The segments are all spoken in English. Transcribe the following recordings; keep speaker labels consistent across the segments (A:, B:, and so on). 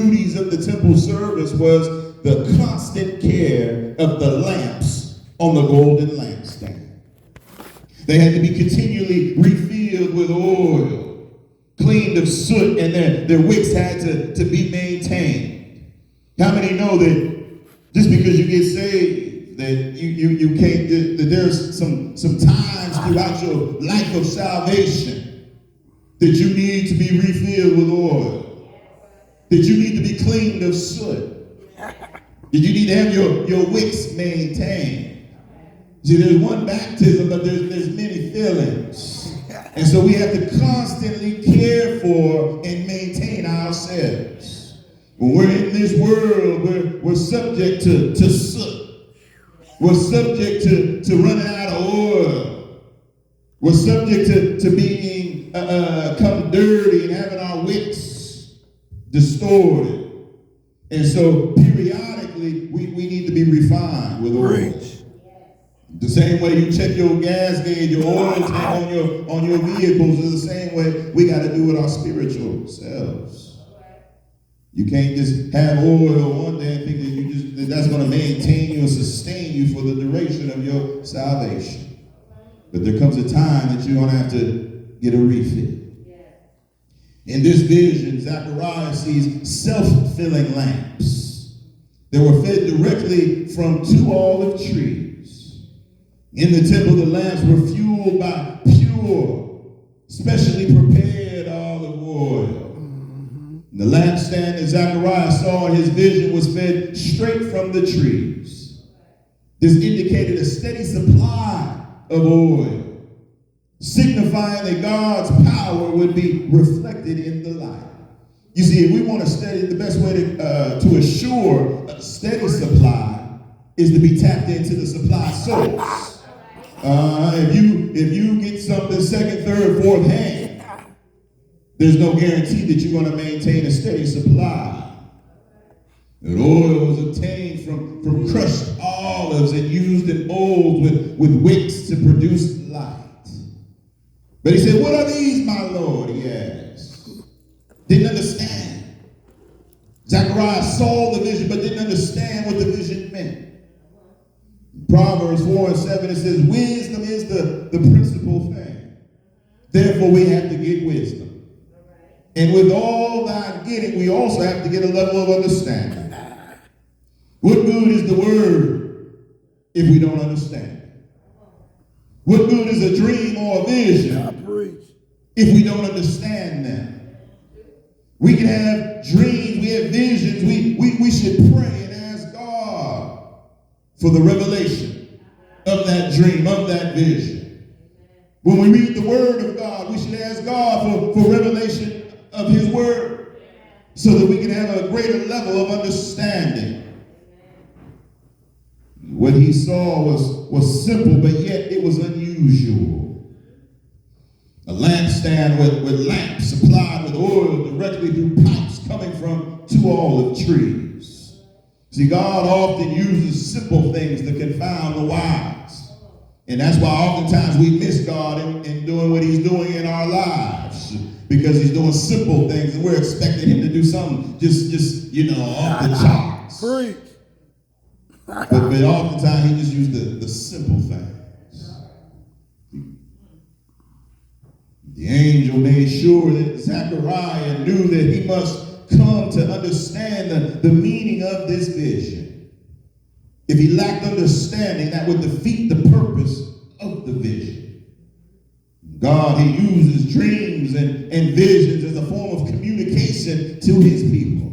A: duties of the temple service was the constant care of the lamps on the golden lampstand. They had to be continually refilled with oil, cleaned of soot, and their wicks had to be maintained. How many know that just because you get saved, that you can't, that there's some times throughout your life of salvation that you need to be refilled with oil, that you need to be cleaned of soot, that you need to have your wicks maintained. See, there's one baptism, but there's many fillings. And so we have to constantly care for and maintain ourselves. When we're in this world, we're subject to soot. We're subject to running out of oil. We're subject to being come dirty and having our wicks distorted. And so periodically, we need to be refined with oil. The same way you check your gas gauge, your oil tank on your vehicles is the same way we got to do with our spiritual selves. You can't just have oil one day and think that that's going to maintain you and sustain you for the duration of your salvation. But there comes a time that you're going to have to get a refill. In this vision, Zechariah sees self-filling lamps that were fed directly from 2 olive trees. In the temple, the lamps were fueled by pure, specially prepared olive oil. The lampstand that Zechariah saw in his vision was fed straight from the trees. This indicated a steady supply of oil, signifying that God's power would be reflected in the light. You see, if we want to study, the best way to assure a steady supply is to be tapped into the supply source. If you get something second, third, fourth hand, there's no guarantee that you're going to maintain a steady supply. And oil was obtained from crushed olives and used in bowls with wicks to produce light. But he said, "What are these, my Lord?" he asked. Didn't understand. Zechariah saw the vision, but didn't understand what the vision meant. Proverbs 4:7, it says, wisdom is the principal thing. Therefore, we have to get wisdom. And with all that getting, we also have to get a level of understanding. What good is the word if we don't understand it? What good is a dream or a vision if we don't understand them? We can have dreams, we have visions, we should pray and ask God for the revelation of that dream, of that vision. When we read the word of God, we should ask God for revelation of his word so that we can have a greater level of understanding. What he saw was simple, but yet it was unusual. A lampstand with lamps supplied with oil directly through pipes coming from 2 olive trees. See, God often uses simple things to confound the wise. And that's why oftentimes we miss God in doing what he's doing in our lives. Because he's doing simple things and we're expecting him to do something just off the charts. But oftentimes he just used the simple things. The angel made sure that Zechariah knew that he must come to understand the meaning of this vision. If he lacked understanding, that would defeat the purpose of the vision. God, he uses dreams and visions as a form of communication to his people.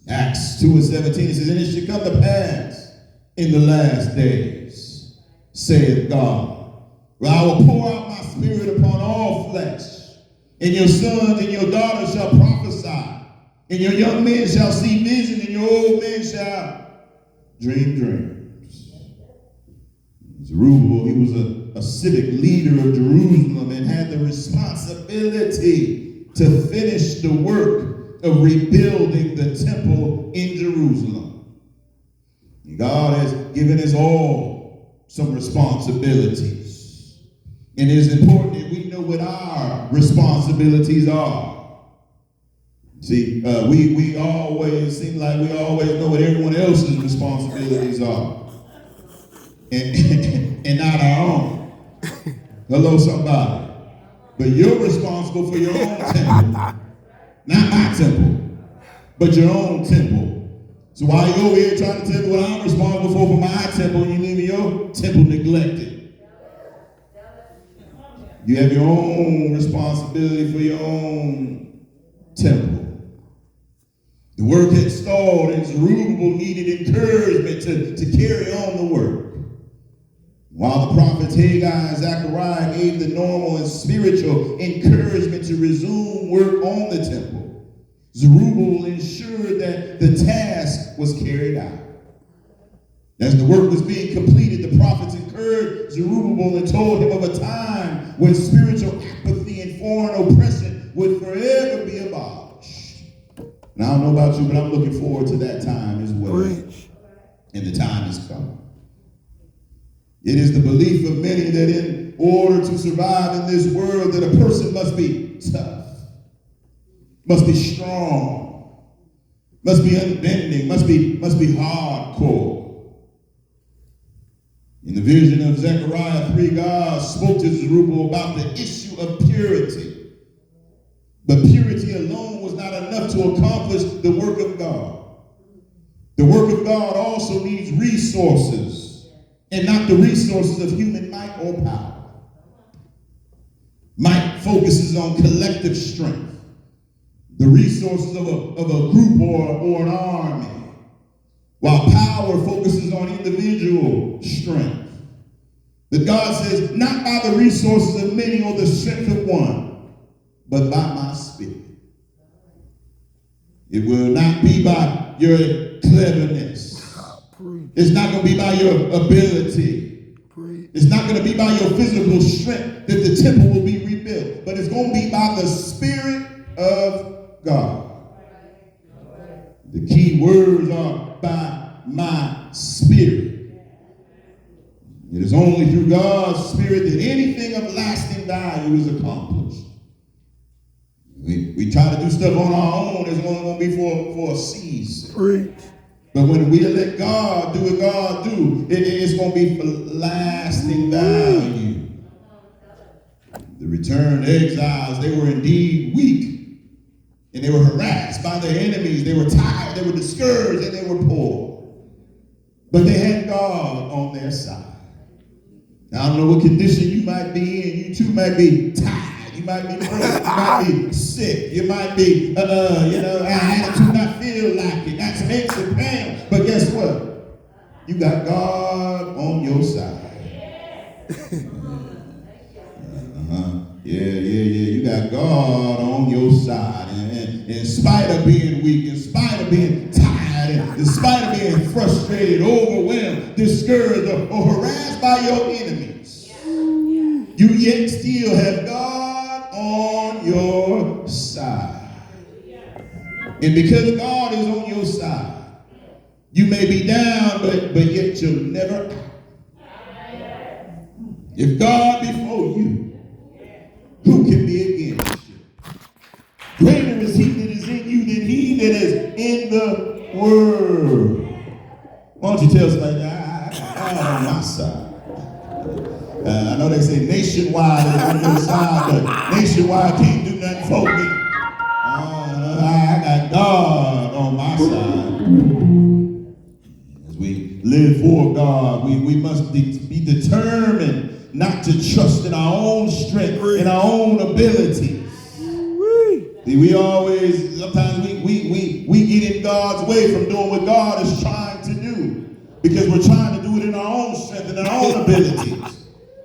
A: Acts 2:17, it says, "And it shall come to pass in the last days, saith God, where I will pour out my spirit upon all flesh, and your sons and your daughters shall prophesy, and your young men shall see vision, and your old men shall dream dreams." Zerubbabel, he was a civic leader of Jerusalem and had the responsibility to finish the work of rebuilding the temple in Jerusalem. God has given us all some responsibilities. And it is important that we know what our responsibilities are. See, we always seem like we always know what everyone else's responsibilities are, and not our own. Hello, somebody. But you're responsible for your own temple, not my temple, but your own temple. So while you're over here trying to tell me what I'm responsible for my temple, you leave your temple neglected. You have your own responsibility for your own temple. The work had stalled, and Zerubbabel needed encouragement to carry on the work. While the prophets Haggai and Zechariah gave the normal and spiritual encouragement to resume work on the temple, Zerubbabel ensured that the task was carried out. As the work was being completed, the prophets encouraged Zerubbabel and told him of a time when spiritual apathy and foreign oppression would forever be abolished. And I don't know about you, but I'm looking forward to that time as well. And the time has come. It is the belief of many that in order to survive in this world, that a person must be tough, must be strong, must be unbending, must be hardcore. In the vision of Zechariah 3, God spoke to Zerubbabel about the issue of purity. But purity alone was not enough to accomplish the work of God. The work of God also needs resources, and not the resources of human might or power. Might focuses on collective strength, the resources of a group or an army, while power focuses on individual strength. That God says, not by the resources of many or the strength of one, but by my spirit. It will not be by your cleverness. It's not going to be by your ability. It's not going to be by your physical strength that the temple will be rebuilt. But it's going to be by the Spirit of God. The key words are by my spirit. It is only through God's Spirit that anything of lasting value is accomplished. We try to do stuff on our own. It's only going to be for a season. But when we let God do what God do, it's going to be for lasting value. The returned exiles, they were indeed weak. And they were harassed by their enemies. They were tired. They were discouraged. And they were poor. But they had God on their side. Now, I don't know what condition you might be in. You too might be tired. You might be broke. You might be sick. You might be, attitude not feel like it. Got some extra pain. But guess what? You got God on your side. Yeah. You got God on your side. And in spite of being weak, in spite of being tired, and in spite of being frustrated, overwhelmed, discouraged, or harassed by your enemies, you yet still have God on your side. And because God is on your side, you may be down, but yet you'll never out. If God be for you, who can be against you? Greater is he that is in you than he that is in the world. Why don't you tell somebody, I got God on my side. I know they say nationwide is on your side, but nationwide can't do nothing for me. I got God on my side. As we live for God, we must be determined not to trust in our own strength, in our own abilities. We always, sometimes we get in God's way from doing what God is trying to do, because we're trying to do it in our own strength and our own abilities.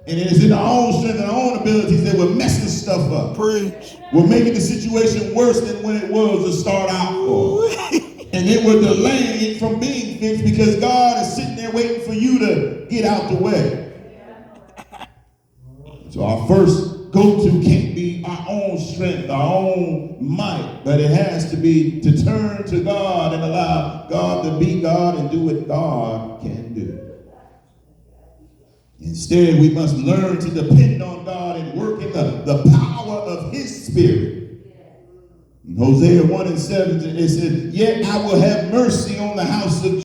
A: And it's in our own strength and our own abilities that we're messing stuff up. We're making the situation worse than when it was to start out for. And then we're delaying it from being fixed because God is sitting there waiting for you to get out the way. So our first go-to can't be our own strength, our own might, but it has to be to turn to God and allow God to be God and do what God can do. Instead, we must learn to depend on God and work in the power of his Spirit. In Hosea 1 and 7, it said, yet I will have mercy on